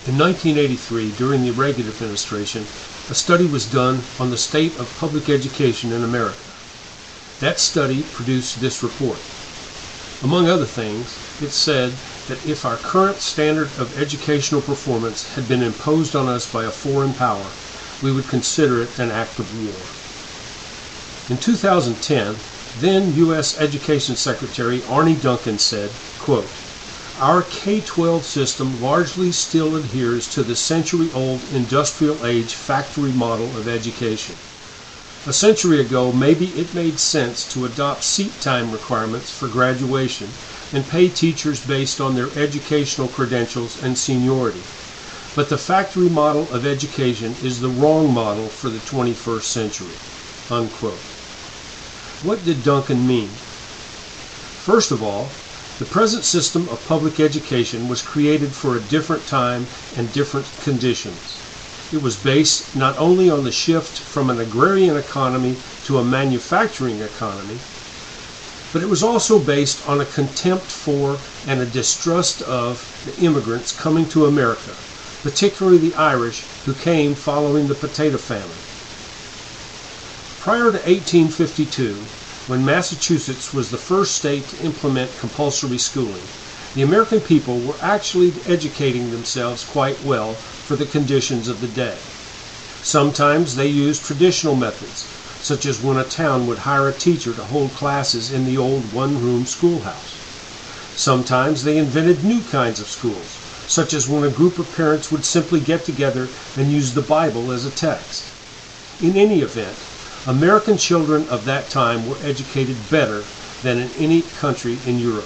In 1983, during the Reagan administration, a study was done on the state of public education in America. That study produced this report. Among other things, it said that if our current standard of educational performance had been imposed on us by a foreign power, we would consider it an act of war. In 2010, then U.S. Education Secretary Arne Duncan said, quote, "Our K-12 system largely still adheres to the century-old industrial age factory model of education. A century ago, maybe it made sense to adopt seat time requirements for graduation and pay teachers based on their educational credentials and seniority. But the factory model of education is the wrong model for the 21st century." Unquote. What did Duncan mean? First of all, the present system of public education was created for a different time and different conditions. It was based not only on the shift from an agrarian economy to a manufacturing economy, but it was also based on a contempt for and a distrust of the immigrants coming to America, particularly the Irish who came following the potato famine. Prior to 1852, when Massachusetts was the first state to implement compulsory schooling, the American people were actually educating themselves quite well for the conditions of the day. Sometimes they used traditional methods, such as when a town would hire a teacher to hold classes in the old one-room schoolhouse. Sometimes they invented new kinds of schools, such as when a group of parents would simply get together and use the Bible as a text. In any event, American children of that time were educated better than in any country in Europe.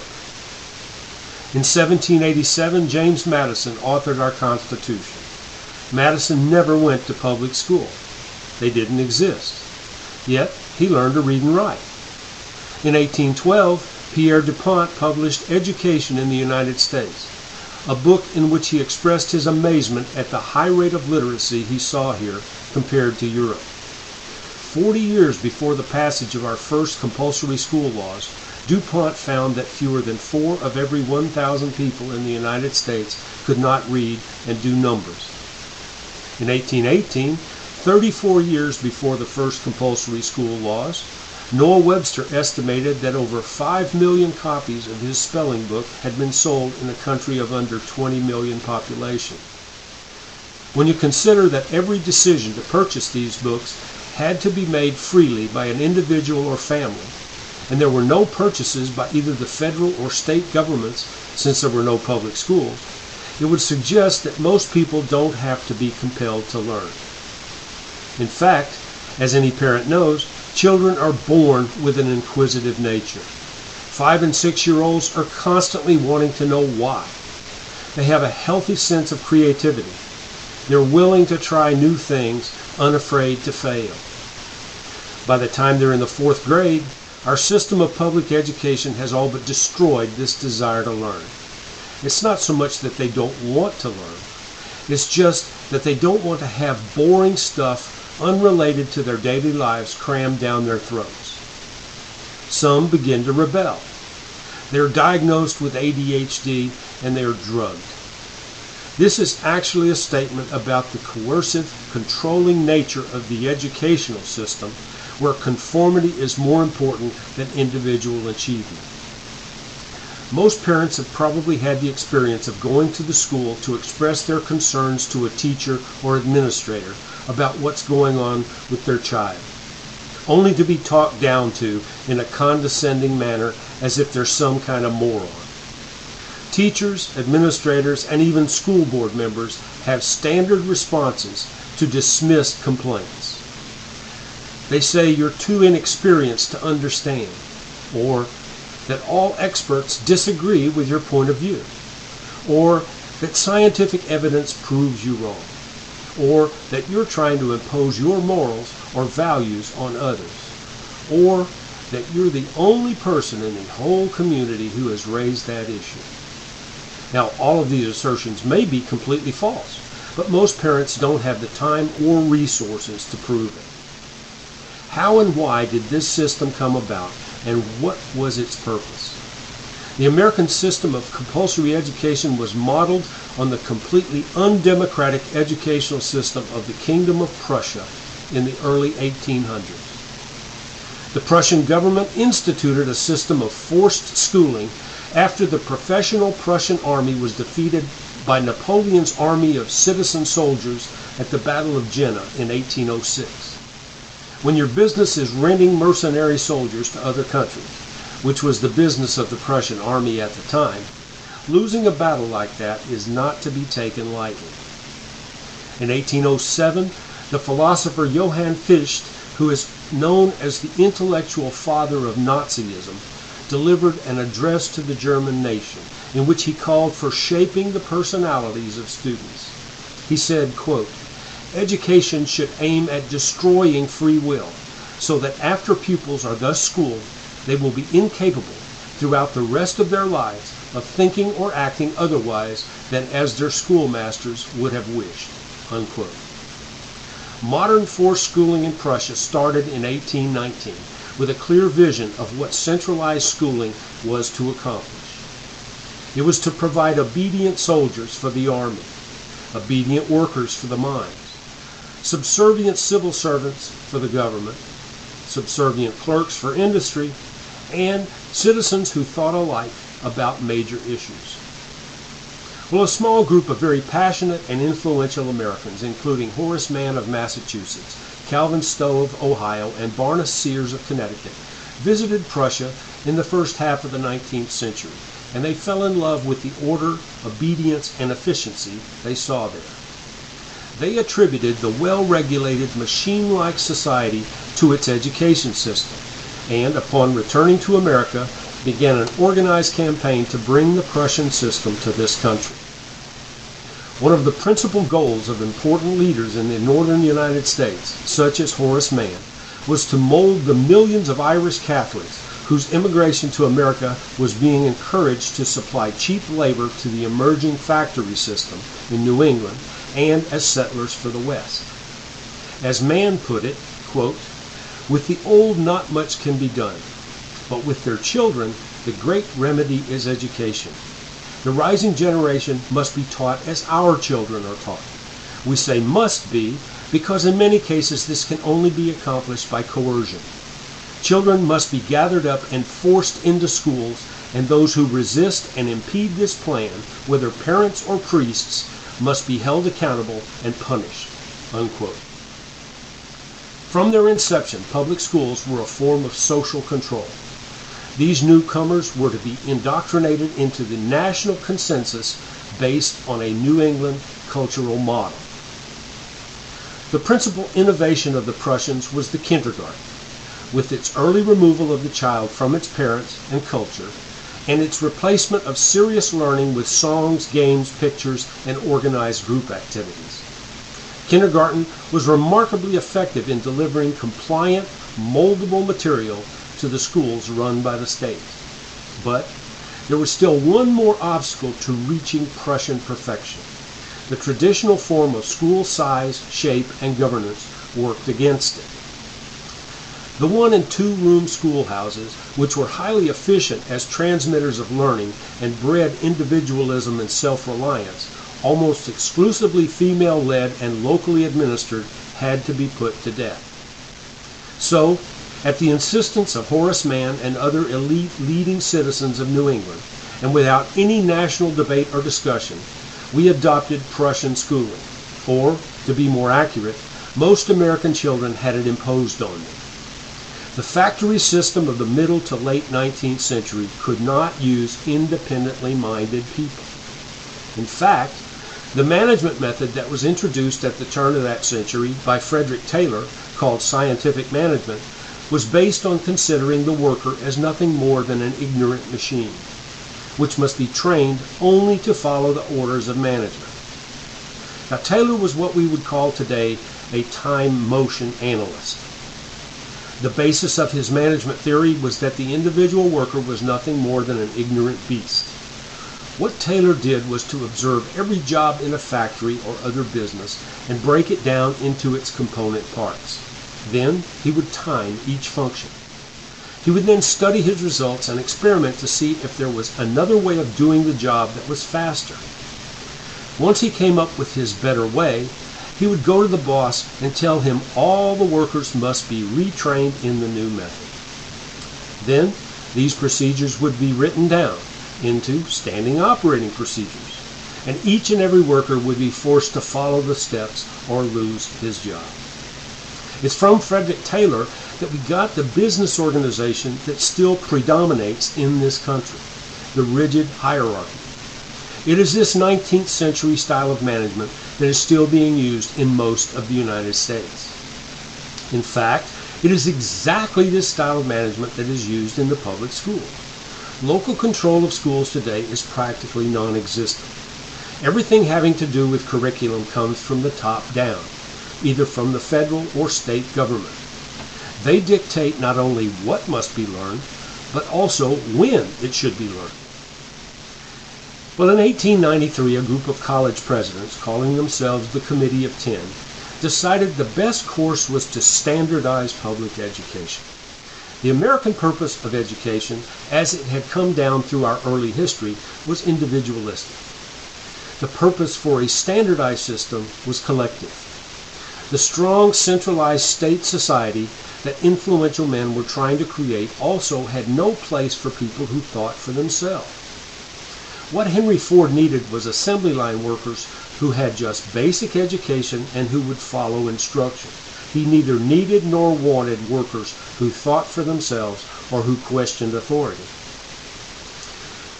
In 1787, James Madison authored our Constitution. Madison never went to public school. They didn't exist. Yet, he learned to read and write. In 1812, Pierre DuPont published Education in the United States, a book in which he expressed his amazement at the high rate of literacy he saw here compared to Europe. 40 years before the passage of our first compulsory school laws, DuPont found that fewer than 4 of every 1,000 people in the United States could not read and do numbers. In 1818, 34 years before the first compulsory school laws, Noah Webster estimated that over 5 million copies of his spelling book had been sold in a country of under 20 million population. When you consider that every decision to purchase these books had to be made freely by an individual or family, and there were no purchases by either the federal or state governments since there were no public schools, it would suggest that most people don't have to be compelled to learn. In fact, as any parent knows, children are born with an inquisitive nature. 5- and 6-year-olds are constantly wanting to know why. They have a healthy sense of creativity. They're willing to try new things, unafraid to fail. By the time they're in the 4th grade, our system of public education has all but destroyed this desire to learn. It's not so much that they don't want to learn. It's just that they don't want to have boring stuff unrelated to their daily lives crammed down their throats. Some begin to rebel. They're diagnosed with ADHD and they are drugged. This is actually a statement about the coercive, controlling nature of the educational system, where conformity is more important than individual achievement. Most parents have probably had the experience of going to the school to express their concerns to a teacher or administrator about what's going on with their child, only to be talked down to in a condescending manner as if they're some kind of moron. Teachers, administrators, and even school board members have standard responses to dismissed complaints. They say you're too inexperienced to understand, or that all experts disagree with your point of view, or that scientific evidence proves you wrong, or that you're trying to impose your morals or values on others, or that you're the only person in the whole community who has raised that issue. Now, all of these assertions may be completely false, but most parents don't have the time or resources to prove it. How and why did this system come about, and what was its purpose? The American system of compulsory education was modeled on the completely undemocratic educational system of the Kingdom of Prussia in the early 1800s. The Prussian government instituted a system of forced schooling after the professional Prussian army was defeated by Napoleon's army of citizen soldiers at the Battle of Jena in 1806. When your business is renting mercenary soldiers to other countries, which was the business of the Prussian army at the time, losing a battle like that is not to be taken lightly. In 1807, the philosopher Johann Fichte, who is known as the intellectual father of Nazism, delivered an address to the German nation in which he called for shaping the personalities of students. He said, quote, "Education should aim at destroying free will, so that after pupils are thus schooled, they will be incapable throughout the rest of their lives of thinking or acting otherwise than as their schoolmasters would have wished." Unquote. Modern forced schooling in Prussia started in 1819 with a clear vision of what centralized schooling was to accomplish. It was to provide obedient soldiers for the army, obedient workers for the mines, subservient civil servants for the government, subservient clerks for industry, and citizens who thought alike about major issues. Well, a small group of very passionate and influential Americans, including Horace Mann of Massachusetts, Calvin Stowe of Ohio, and Barnes Sears of Connecticut, visited Prussia in the first half of the 19th century, and they fell in love with the order, obedience, and efficiency they saw there. They attributed the well-regulated, machine-like society to its education system, and upon returning to America, began an organized campaign to bring the Prussian system to this country. One of the principal goals of important leaders in the northern United States, such as Horace Mann, was to mold the millions of Irish Catholics whose immigration to America was being encouraged to supply cheap labor to the emerging factory system in New England and as settlers for the West. As Mann put it, quote, "With the old not much can be done, but with their children the great remedy is education. The rising generation must be taught as our children are taught. We say must be because in many cases this can only be accomplished by coercion. Children must be gathered up and forced into schools, and those who resist and impede this plan, whether parents or priests, must be held accountable and punished." Unquote. From their inception, public schools were a form of social control. These newcomers were to be indoctrinated into the national consensus based on a New England cultural model. The principal innovation of the Prussians was the kindergarten, with its early removal of the child from its parents and culture, and its replacement of serious learning with songs, games, pictures, and organized group activities. Kindergarten was remarkably effective in delivering compliant, moldable material to the schools run by the state. But there was still one more obstacle to reaching Prussian perfection. The traditional form of school size, shape, and governance worked against it. The 1- and 2-room schoolhouses, which were highly efficient as transmitters of learning and bred individualism and self-reliance, almost exclusively female-led and locally administered, had to be put to death. So, at the insistence of Horace Mann and other elite leading citizens of New England, and without any national debate or discussion, we adopted Prussian schooling, or, to be more accurate, most American children had it imposed on them. The factory system of the middle to late 19th century could not use independently minded people. In fact, the management method that was introduced at the turn of that century by Frederick Taylor, called scientific management, was based on considering the worker as nothing more than an ignorant machine, which must be trained only to follow the orders of management. Now, Taylor was what we would call today a time motion analyst. The basis of his management theory was that the individual worker was nothing more than an ignorant beast. What Taylor did was to observe every job in a factory or other business and break it down into its component parts. Then he would time each function. He would then study his results and experiment to see if there was another way of doing the job that was faster. Once he came up with his better way, he would go to the boss and tell him all the workers must be retrained in the new method. Then, these procedures would be written down into standing operating procedures, and each and every worker would be forced to follow the steps or lose his job. It's from Frederick Taylor that we got the business organization that still predominates in this country, the rigid hierarchy. It is this 19th century style of management that is still being used in most of the United States. In fact, it is exactly this style of management that is used in the public schools. Local control of schools today is practically non-existent. Everything having to do with curriculum comes from the top down, either from the federal or state government. They dictate not only what must be learned, but also when it should be learned. Well, in 1893, a group of college presidents, calling themselves the Committee of 10, decided the best course was to standardize public education. The American purpose of education, as it had come down through our early history, was individualistic. The purpose for a standardized system was collective. The strong, centralized state society that influential men were trying to create also had no place for people who thought for themselves. What Henry Ford needed was assembly line workers who had just basic education and who would follow instructions. He neither needed nor wanted workers who thought for themselves or who questioned authority.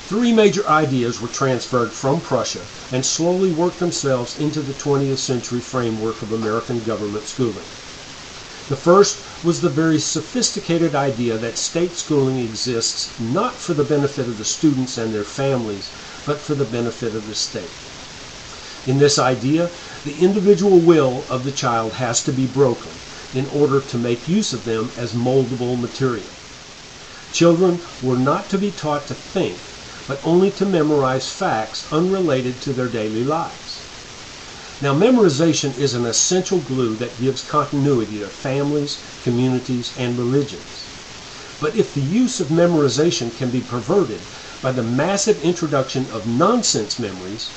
Three major ideas were transferred from Prussia and slowly worked themselves into the 20th century framework of American government schooling. The first was the very sophisticated idea that state schooling exists not for the benefit of the students and their families, but for the benefit of the state. In this idea, the individual will of the child has to be broken in order to make use of them as moldable material. Children were not to be taught to think, but only to memorize facts unrelated to their daily lives. Now, memorization is an essential glue that gives continuity to families, communities, and religions. But if the use of memorization can be perverted by the massive introduction of nonsense memories,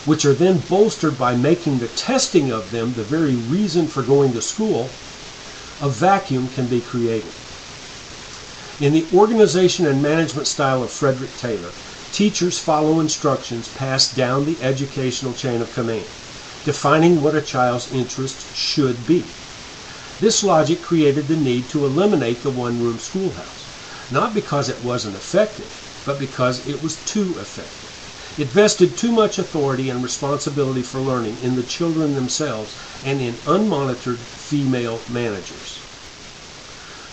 which are then bolstered by making the testing of them the very reason for going to school, a vacuum can be created. In the organization and management style of Frederick Taylor, teachers follow instructions passed down the educational chain of command, defining what a child's interest should be. This logic created the need to eliminate the one-room schoolhouse, not because it wasn't effective, but because it was too effective. It vested too much authority and responsibility for learning in the children themselves and in unmonitored female managers.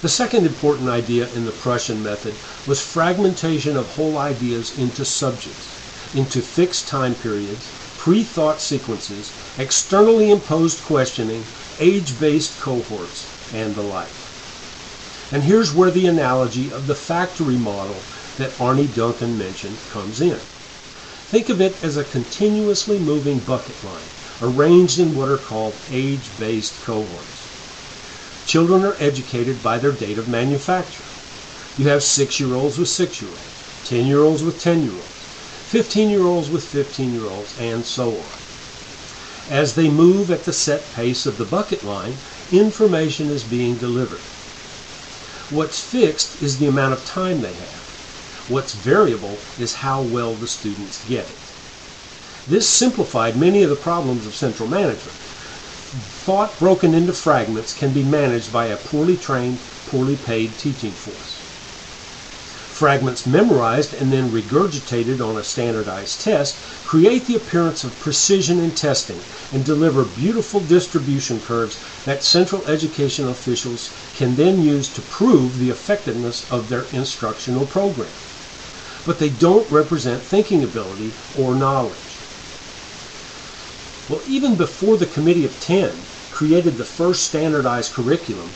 The second important idea in the Prussian method was fragmentation of whole ideas into subjects, into fixed time periods, pre-thought sequences, externally imposed questioning, age-based cohorts, and the like. And here's where the analogy of the factory model that Arnie Duncan mentioned comes in. Think of it as a continuously moving bucket line, arranged in what are called age-based cohorts. Children are educated by their date of manufacture. You have 6-year-olds with 6-year-olds, 10-year-olds with 10-year-olds, 15-year-olds with 15-year-olds, and so on. As they move at the set pace of the bucket line, information is being delivered. What's fixed is the amount of time they have. What's variable is how well the students get it. This simplified many of the problems of central management. Thought broken into fragments can be managed by a poorly trained, poorly paid teaching force. Fragments memorized and then regurgitated on a standardized test create the appearance of precision in testing and deliver beautiful distribution curves that central education officials can then use to prove the effectiveness of their instructional program. But they don't represent thinking ability or knowledge. Well, even before the Committee of 10 created the first standardized curriculum,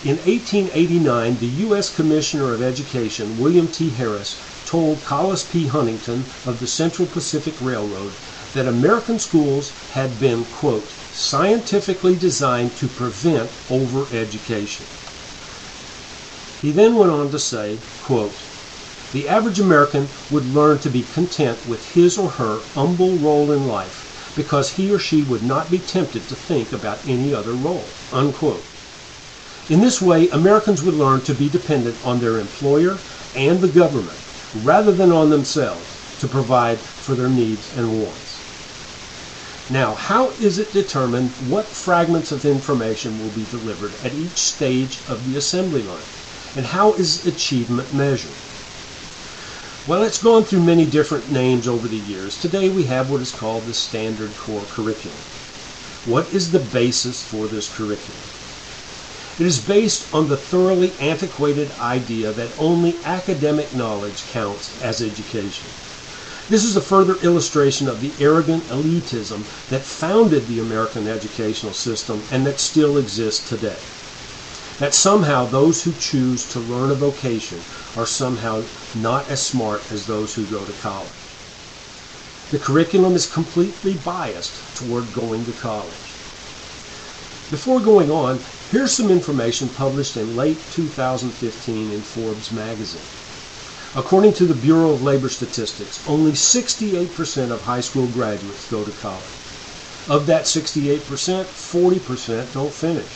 in 1889, the U.S. Commissioner of Education, William T. Harris, told Collis P. Huntington of the Central Pacific Railroad that American schools had been, quote, scientifically designed to prevent overeducation. He then went on to say, quote, "The average American would learn to be content with his or her humble role in life because he or she would not be tempted to think about any other role," unquote. In this way, Americans would learn to be dependent on their employer and the government rather than on themselves to provide for their needs and wants. Now, how is it determined what fragments of information will be delivered at each stage of the assembly line? And how is achievement measured? Well, it's gone through many different names over the years. Today we have what is called the Standard Core Curriculum. What is the basis for this curriculum? It is based on the thoroughly antiquated idea that only academic knowledge counts as education. This is a further illustration of the arrogant elitism that founded the American educational system and that still exists today. That somehow those who choose to learn a vocation are somehow not as smart as those who go to college. The curriculum is completely biased toward going to college. Before going on, here's some information published in late 2015 in Forbes magazine. According to the Bureau of Labor Statistics, only 68% of high school graduates go to college. Of that 68%, 40% don't finish.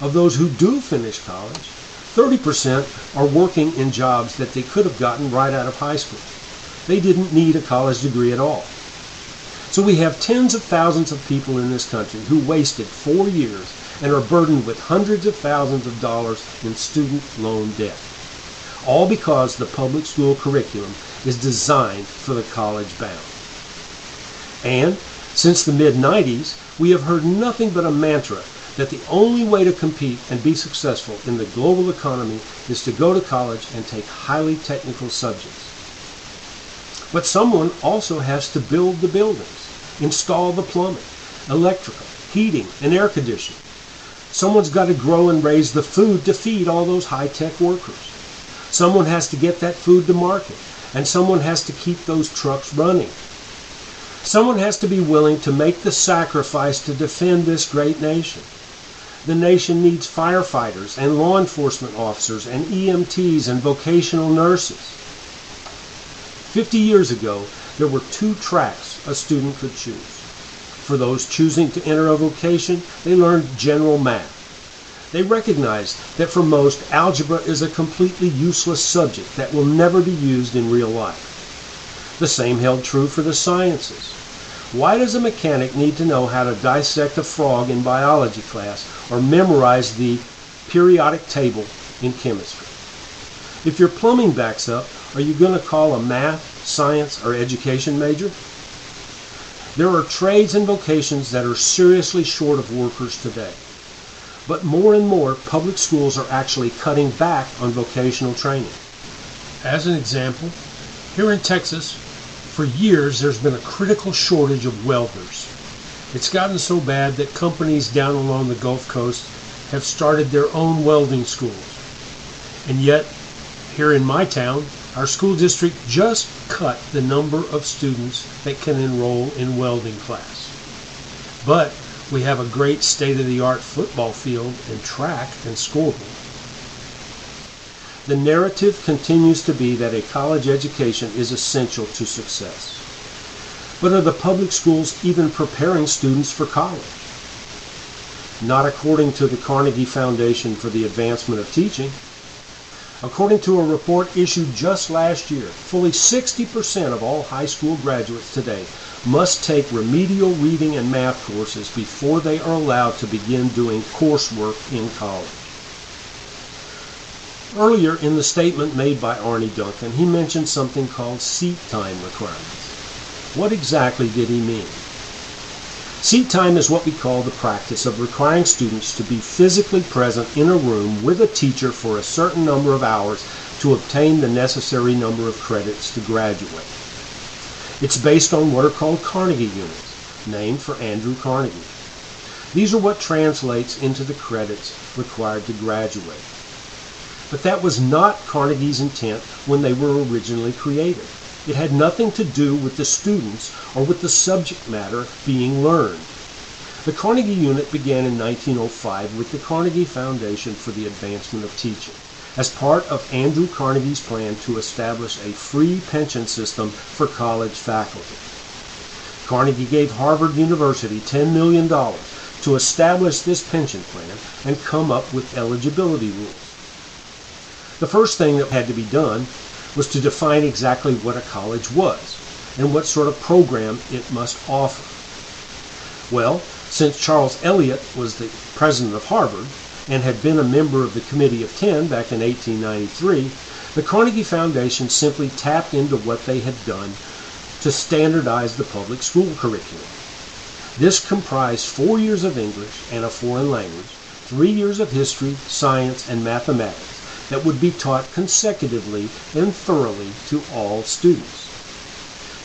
Of those who do finish college, 30% are working in jobs that they could have gotten right out of high school. They didn't need a college degree at all. So we have tens of thousands of people in this country who wasted 4 years and are burdened with hundreds of thousands of dollars in student loan debt. All because the public school curriculum is designed for the college bound. And since the mid-90s, we have heard nothing but a mantra that the only way to compete and be successful in the global economy is to go to college and take highly technical subjects. But someone also has to build the buildings, install the plumbing, electrical, heating, and air conditioning. Someone's got to grow and raise the food to feed all those high-tech workers. Someone has to get that food to market, and someone has to keep those trucks running. Someone has to be willing to make the sacrifice to defend this great nation. The nation needs firefighters and law enforcement officers and EMTs and vocational nurses. 50 years ago, there were 2 tracks a student could choose. For those choosing to enter a vocation, they learned general math. They recognized that for most, algebra is a completely useless subject that will never be used in real life. The same held true for the sciences. Why does a mechanic need to know how to dissect a frog in biology class or memorize the periodic table in chemistry? If your plumbing backs up, are you going to call a math, science, or education major? There are trades and vocations that are seriously short of workers today. But more and more public schools are actually cutting back on vocational training. As an example, here in Texas, for years there's been a critical shortage of welders. It's gotten so bad that companies down along the Gulf Coast have started their own welding schools. And yet, here in my town, our school district just cut the number of students that can enroll in welding class. But we have a great state-of-the-art football field and track and scoreboard. The narrative continues to be that a college education is essential to success. But are the public schools even preparing students for college? Not according to the Carnegie Foundation for the Advancement of Teaching. According to a report issued just last year, fully 60% of all high school graduates today must take remedial reading and math courses before they are allowed to begin doing coursework in college. Earlier in the statement made by Arne Duncan, he mentioned something called seat time requirements. What exactly did he mean? Seat time is what we call the practice of requiring students to be physically present in a room with a teacher for a certain number of hours to obtain the necessary number of credits to graduate. It's based on what are called Carnegie units, named for Andrew Carnegie. These are what translates into the credits required to graduate. But that was not Carnegie's intent when they were originally created. It had nothing to do with the students or with the subject matter being learned. The Carnegie Unit began in 1905 with the Carnegie Foundation for the Advancement of Teaching. as part of Andrew Carnegie's plan to establish a free pension system for college faculty. Carnegie gave Harvard University $10 million to establish this pension plan and come up with eligibility rules. The first thing that had to be done was to define exactly what a college was and what sort of program it must offer. Well, since Charles Eliot was the president of Harvard and had been a member of the Committee of 10 back in 1893, the Carnegie Foundation simply tapped into what they had done to standardize the public school curriculum. This comprised 4 years of English and a foreign language, 3 years of history, science, and mathematics that would be taught consecutively and thoroughly to all students.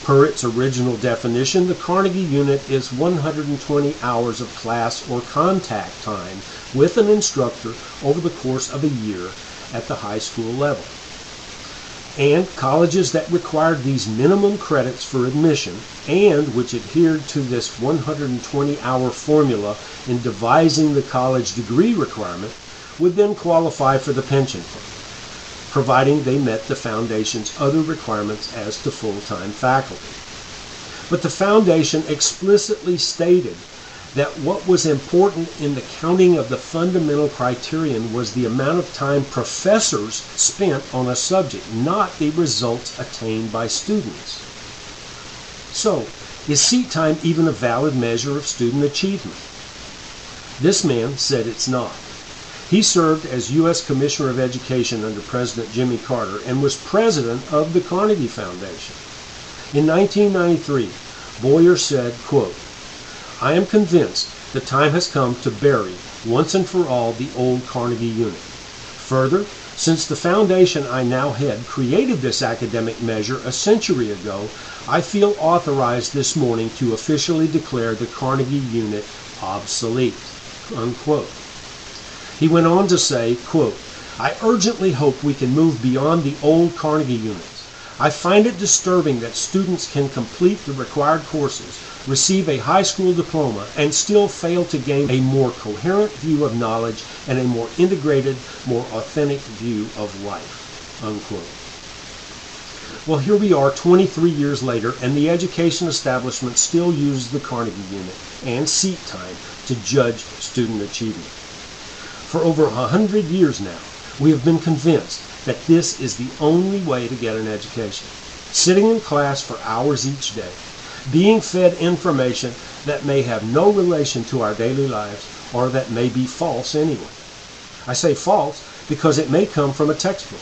Per its original definition, the Carnegie unit is 120 hours of class or contact time with an instructor over the course of a year at the high school level. And colleges that required these minimum credits for admission and which adhered to this 120-hour formula in devising the college degree requirement would then qualify for the pension fund, providing they met the foundation's other requirements as to full-time faculty. But the foundation explicitly stated that what was important in the counting of the fundamental criterion was the amount of time professors spent on a subject, not the results attained by students. So, is seat time even a valid measure of student achievement? This man said it's not. He served as U.S. Commissioner of Education under President Jimmy Carter and was president of the Carnegie Foundation. In 1993, Boyer said, quote, "I am convinced the time has come to bury once and for all the old Carnegie unit. Further, since the foundation I now head created this academic measure a century ago, I feel authorized this morning to officially declare the Carnegie unit obsolete." Unquote. He went on to say, quote, "I urgently hope we can move beyond the old Carnegie units. I find it disturbing that students can complete the required courses, receive a high school diploma, and still fail to gain a more coherent view of knowledge and a more integrated, more authentic view of life." Unquote. Well, here we are 23 years later, and the education establishment still uses the Carnegie unit and seat time to judge student achievement. For over 100 years now, we have been convinced that this is the only way to get an education. Sitting in class for hours each day, being fed information that may have no relation to our daily lives or that may be false anyway. I say false because it may come from a textbook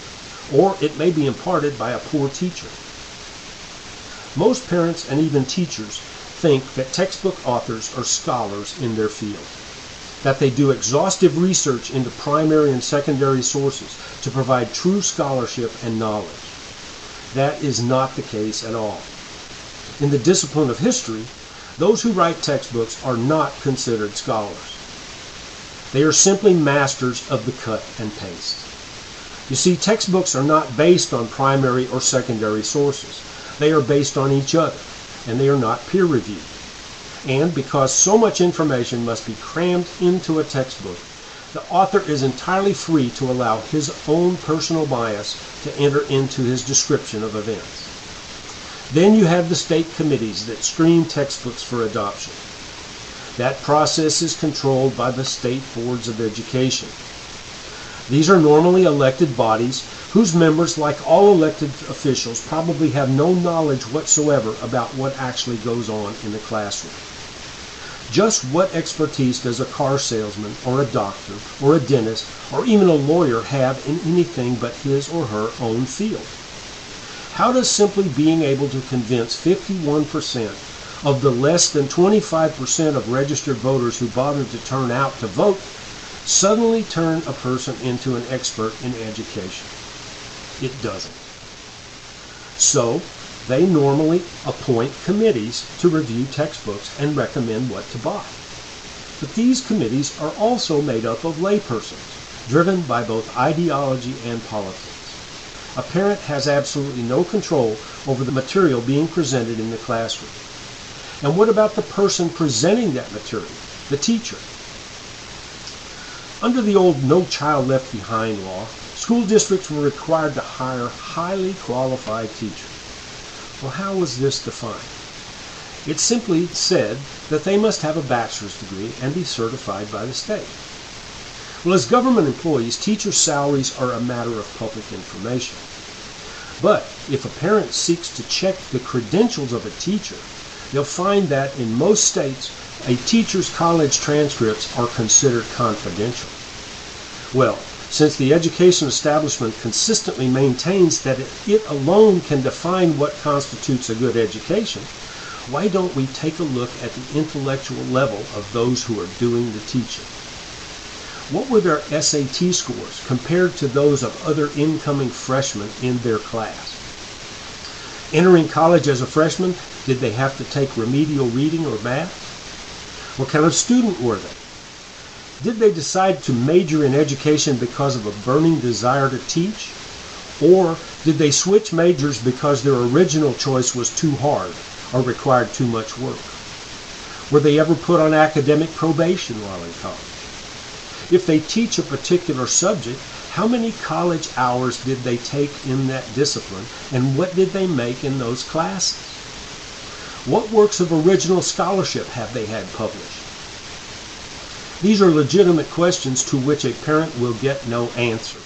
or it may be imparted by a poor teacher. Most parents and even teachers think that textbook authors are scholars in their field, that they do exhaustive research into primary and secondary sources to provide true scholarship and knowledge. That is not the case at all. In the discipline of history, those who write textbooks are not considered scholars. They are simply masters of the cut and paste. You see, textbooks are not based on primary or secondary sources. They are based on each other, and they are not peer-reviewed. And because so much information must be crammed into a textbook, the author is entirely free to allow his own personal bias to enter into his description of events. Then you have the state committees that screen textbooks for adoption. That process is controlled by the state boards of education. These are normally elected bodies whose members, like all elected officials, probably have no knowledge whatsoever about what actually goes on in the classroom. Just what expertise does a car salesman or a doctor or a dentist or even a lawyer have in anything but his or her own field? How does simply being able to convince 51% of the less than 25% of registered voters who bothered to turn out to vote suddenly turn a person into an expert in education? It doesn't. So, they normally appoint committees to review textbooks and recommend what to buy. But these committees are also made up of laypersons, driven by both ideology and politics. A parent has absolutely no control over the material being presented in the classroom. And what about the person presenting that material, the teacher? Under the old No Child Left Behind law, School districts were required to hire highly qualified teachers. Well, how was this defined? It simply said that they must have a bachelor's degree and be certified by the state. Well, as government employees, teachers' salaries are a matter of public information. But if a parent seeks to check the credentials of a teacher, they'll find that in most states, a teacher's college transcripts are considered confidential. Well, since the education establishment consistently maintains that it alone can define what constitutes a good education, why don't we take a look at the intellectual level of those who are doing the teaching? What were their SAT scores compared to those of other incoming freshmen in their class? Entering college as a freshman, did they have to take remedial reading or math? What kind of student were they? Did they decide to major in education because of a burning desire to teach? Or did they switch majors because their original choice was too hard or required too much work? Were they ever put on academic probation while in college? If they teach a particular subject, how many college hours did they take in that discipline, and what did they make in those classes? What works of original scholarship have they had published? These are legitimate questions to which a parent will get no answers.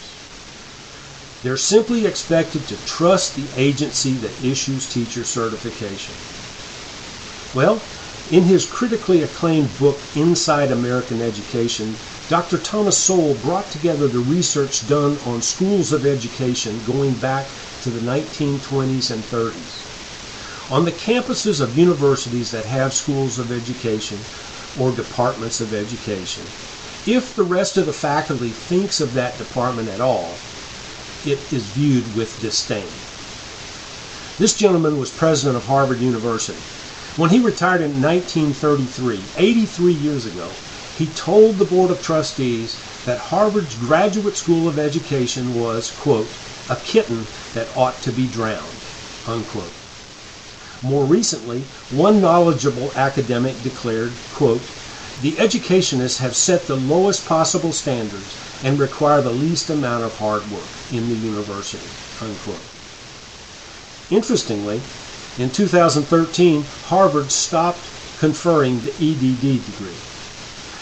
They're simply expected to trust the agency that issues teacher certification. Well, in his critically acclaimed book, Inside American Education, Dr. Thomas Sowell brought together the research done on schools of education going back to the 1920s and 30s. On the campuses of universities that have schools of education or departments of education, if the rest of the faculty thinks of that department at all, it is viewed with disdain. This gentleman was president of Harvard University. When he retired in 1933, 83 years ago, he told the Board of Trustees that Harvard's Graduate School of Education was, quote, a kitten that ought to be drowned, unquote. More recently, one knowledgeable academic declared, quote, the educationists have set the lowest possible standards and require the least amount of hard work in the university, unquote. Interestingly, in 2013, Harvard stopped conferring the EDD degree.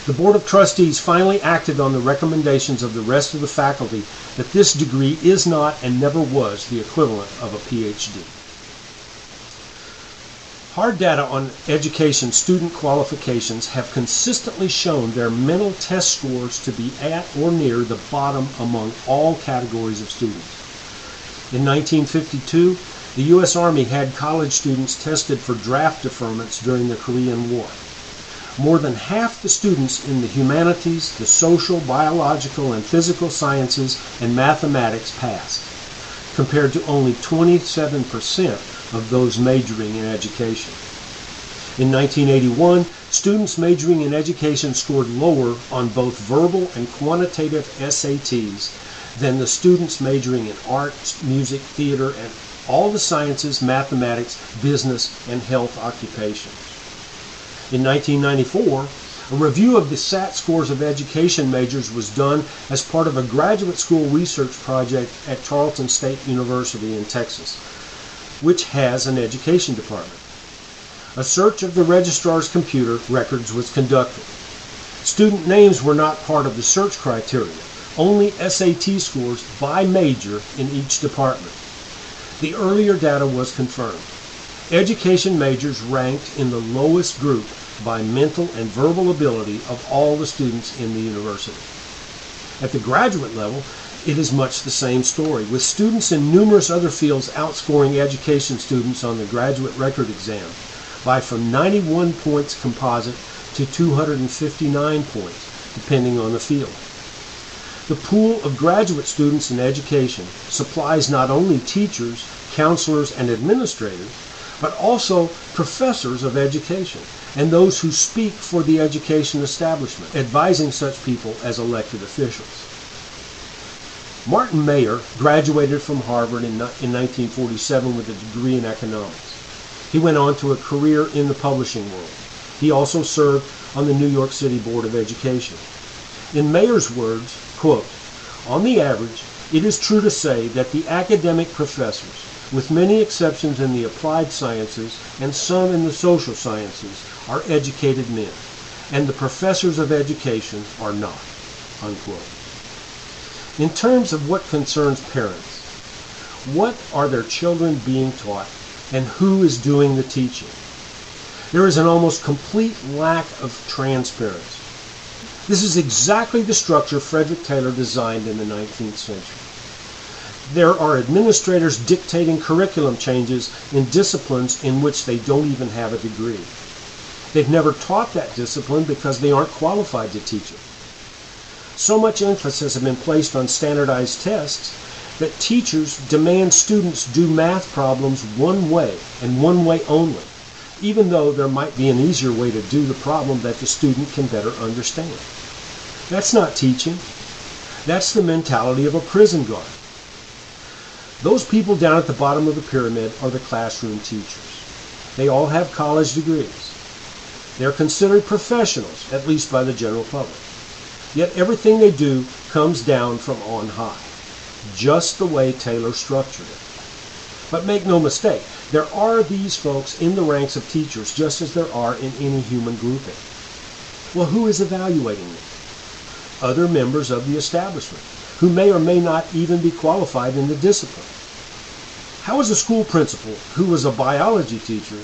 The Board of Trustees finally acted on the recommendations of the rest of the faculty that this degree is not and never was the equivalent of a PhD. Hard data on education student qualifications have consistently shown their mental test scores to be at or near the bottom among all categories of students. In 1952, the U.S. Army had college students tested for draft deferments during the Korean War. More than half the students in the humanities, the social, biological, and physical sciences and mathematics passed, compared to only 27% of those majoring in education. In 1981, students majoring in education scored lower on both verbal and quantitative SATs than the students majoring in art, music, theater, and all the sciences, mathematics, business, and health occupations. In 1994, a review of the SAT scores of education majors was done as part of a graduate school research project at Tarleton State University in Texas, which has an education department. A search of the registrar's computer records was conducted. Student names were not part of the search criteria, only SAT scores by major in each department. The earlier data was confirmed. Education majors ranked in the lowest group by mental and verbal ability of all the students in the university. At the graduate level, it is much the same story, with students in numerous other fields outscoring education students on the graduate record exam by from 91 points composite to 259 points, depending on the field. The pool of graduate students in education supplies not only teachers, counselors, and administrators, but also professors of education and those who speak for the education establishment, advising such people as elected officials. Martin Mayer graduated from Harvard in 1947 with a degree in economics. He went on to a career in the publishing world. He also served on the New York City Board of Education. In Mayer's words, quote, on the average, It is true to say that the academic professors, with many exceptions in the applied sciences and some in the social sciences, are educated men, and the professors of education are not." Unquote. In terms of what concerns parents, what are their children being taught, and who is doing the teaching? There is an almost complete lack of transparency. This is exactly the structure Frederick Taylor designed in the 19th century. There are administrators dictating curriculum changes in disciplines in which they don't even have a degree. They've never taught that discipline because they aren't qualified to teach it. So much emphasis has been placed on standardized tests that teachers demand students do math problems one way and one way only, even though there might be an easier way to do the problem that the student can better understand. That's not teaching. That's the mentality of a prison guard. Those people down at the bottom of the pyramid are the classroom teachers. They all have college degrees. They're considered professionals, at least by the general public. Yet everything they do comes down from on high, just the way Taylor structured it. But make no mistake, there are these folks in the ranks of teachers just as there are in any human grouping. Well, who is evaluating them? Other members of the establishment, who may or may not even be qualified in the discipline. How is a school principal, who was a biology teacher,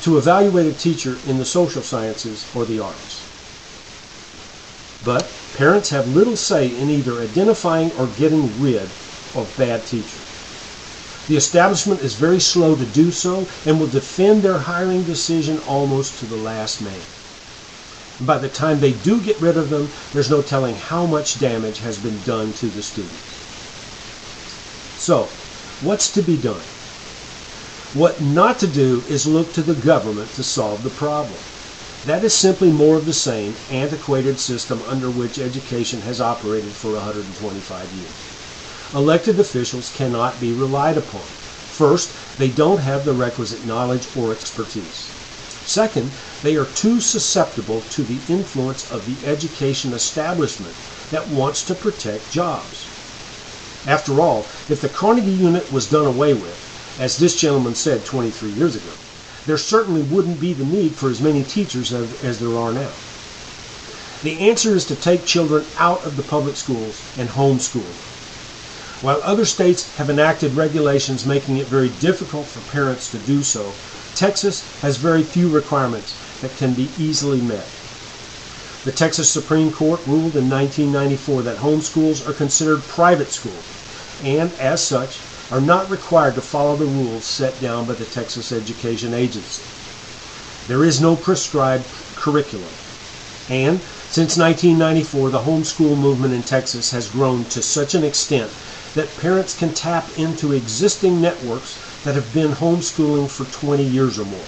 to evaluate a teacher in the social sciences or the arts? But parents have little say in either identifying or getting rid of bad teachers. The establishment is very slow to do so and will defend their hiring decision almost to the last man. And by the time they do get rid of them, there's no telling how much damage has been done to the students. So, what's to be done? What not to do is look to the government to solve the problem. That is simply more of the same antiquated system under which education has operated for 125 years. Elected officials cannot be relied upon. First, they don't have the requisite knowledge or expertise. Second, they are too susceptible to the influence of the education establishment that wants to protect jobs. After all, if the Carnegie Unit was done away with, as this gentleman said 23 years ago, there certainly wouldn't be the need for as many teachers as there are now. The answer is to take children out of the public schools and homeschool them. While other states have enacted regulations making it very difficult for parents to do so, Texas has very few requirements that can be easily met. The Texas Supreme Court ruled in 1994 that homeschools are considered private schools and, as such, are not required to follow the rules set down by the Texas Education Agency. There is no prescribed curriculum. And since 1994, the homeschool movement in Texas has grown to such an extent that parents can tap into existing networks that have been homeschooling for 20 years or more.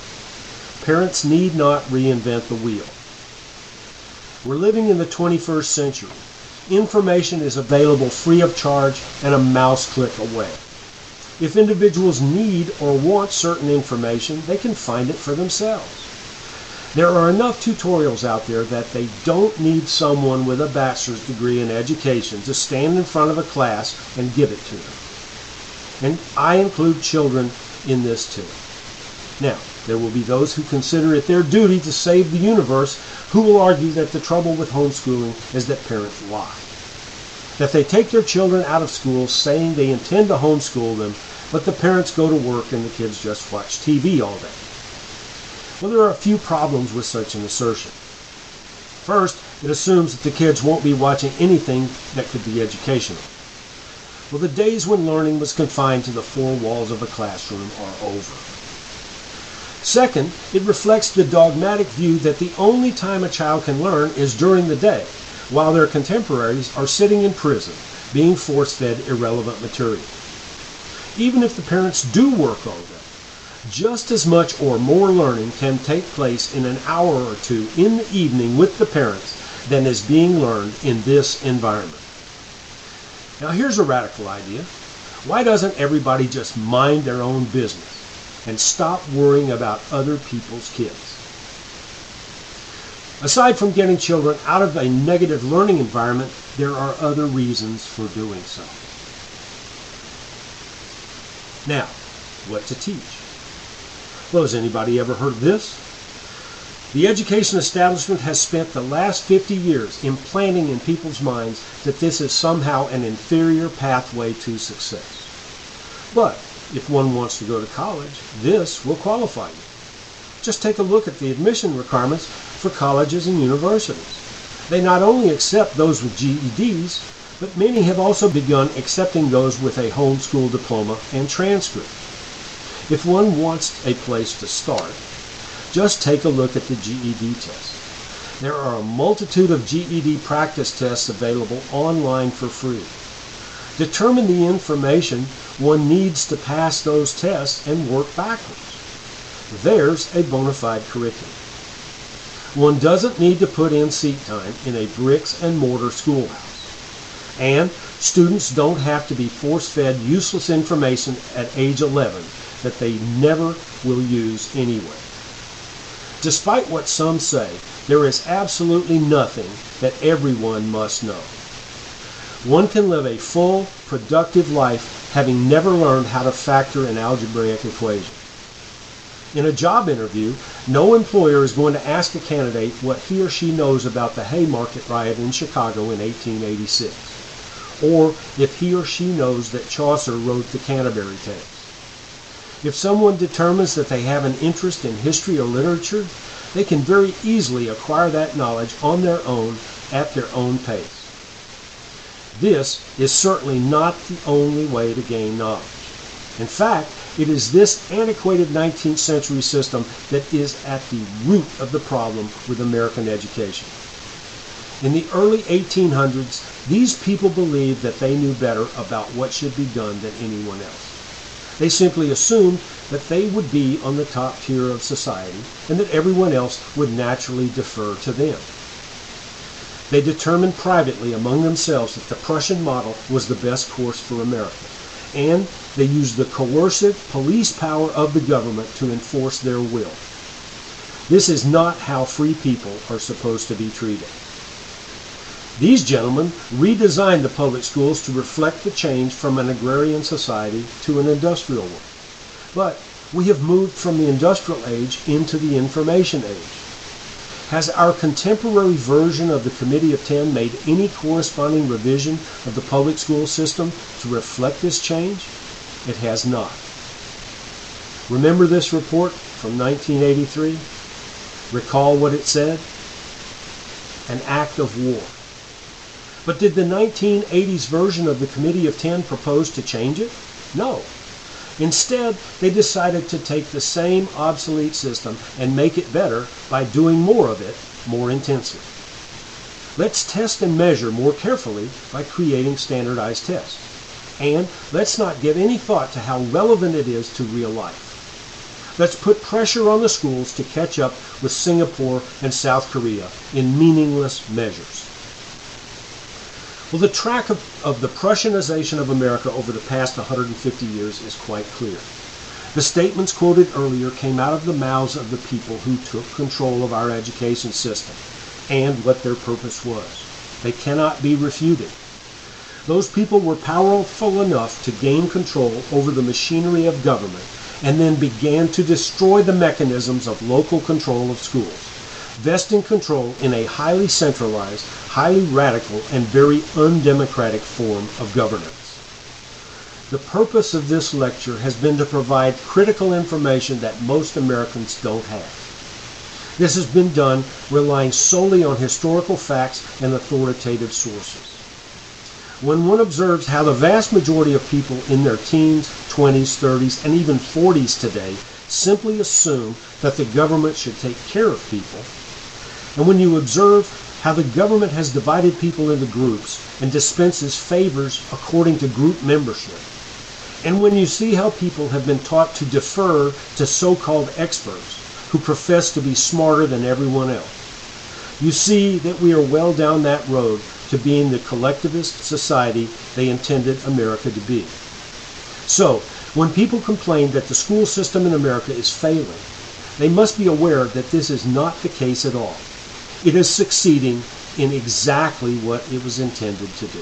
Parents need not reinvent the wheel. We're living in the 21st century. Information is available free of charge and a mouse click away. If individuals need or want certain information, they can find it for themselves. There are enough tutorials out there that they don't need someone with a bachelor's degree in education to stand in front of a class and give it to them. And I include children in this too. Now, there will be those who consider it their duty to save the universe, who will argue that the trouble with homeschooling is that parents lie. That they take their children out of school saying they intend to homeschool them, but the parents go to work and the kids just watch TV all day. Well, there are a few problems with such an assertion. First, it assumes that the kids won't be watching anything that could be educational. Well, the days when learning was confined to the four walls of a classroom are over. Second, it reflects the dogmatic view that the only time a child can learn is during the day, while their contemporaries are sitting in prison, being force-fed irrelevant material. Even if the parents do work all day, just as much or more learning can take place in an hour or two in the evening with the parents than is being learned in this environment. Now here's a radical idea. Why doesn't everybody just mind their own business and stop worrying about other people's kids? Aside from getting children out of a negative learning environment, there are other reasons for doing so. Now, what to teach? Well, has anybody ever heard of this? The education establishment has spent the last 50 years implanting in people's minds that this is somehow an inferior pathway to success. But if one wants to go to college, this will qualify you. Just take a look at the admission requirements for colleges and universities. They not only accept those with GEDs, but many have also begun accepting those with a homeschool diploma and transcript. If one wants a place to start, just take a look at the GED test. There are a multitude of GED practice tests available online for free. Determine the information one needs to pass those tests and work backwards. There's a bona fide curriculum. One doesn't need to put in seat time in a bricks and mortar schoolhouse. And students don't have to be force-fed useless information at age 11 that they never will use anyway. Despite what some say, there is absolutely nothing that everyone must know. One can live a full, productive life having never learned how to factor an algebraic equation. In a job interview, no employer is going to ask a candidate what he or she knows about the Haymarket riot in Chicago in 1886, or if he or she knows that Chaucer wrote the Canterbury Tales. If someone determines that they have an interest in history or literature, they can very easily acquire that knowledge on their own at their own pace. This is certainly not the only way to gain knowledge. In fact, it is this antiquated 19th century system that is at the root of the problem with American education. In the early 1800s, these people believed that they knew better about what should be done than anyone else. They simply assumed that they would be on the top tier of society and that everyone else would naturally defer to them. They determined privately among themselves that the Prussian model was the best course for America, and they used the coercive police power of the government to enforce their will. This is not how free people are supposed to be treated. These gentlemen redesigned the public schools to reflect the change from an agrarian society to an industrial one. But we have moved from the industrial age into the information age. Has our contemporary version of the Committee of 10 made any corresponding revision of the public school system to reflect this change? It has not. Remember this report from 1983? Recall what it said? An act of war. But did the 1980s version of the Committee of 10 propose to change it? No. Instead, they decided to take the same obsolete system and make it better by doing more of it more intensely. Let's test and measure more carefully by creating standardized tests. And let's not give any thought to how relevant it is to real life. Let's put pressure on the schools to catch up with Singapore and South Korea in meaningless measures. Well, the track of the Prussianization of America over the past 150 years is quite clear. The statements quoted earlier came out of the mouths of the people who took control of our education system and what their purpose was. They cannot be refuted. Those people were powerful enough to gain control over the machinery of government and then began to destroy the mechanisms of local control of schools, vesting control in a highly centralized, highly radical, and very undemocratic form of governance. The purpose of this lecture has been to provide critical information that most Americans don't have. This has been done relying solely on historical facts and authoritative sources. When one observes how the vast majority of people in their teens, 20s, 30s, and even 40s today simply assume that the government should take care of people, and when you observe how the government has divided people into groups and dispenses favors according to group membership, and when you see how people have been taught to defer to so-called experts who profess to be smarter than everyone else, you see that we are well down that road to being the collectivist society they intended America to be. So, when people complain that the school system in America is failing, they must be aware that this is not the case at all. It is succeeding in exactly what it was intended to do.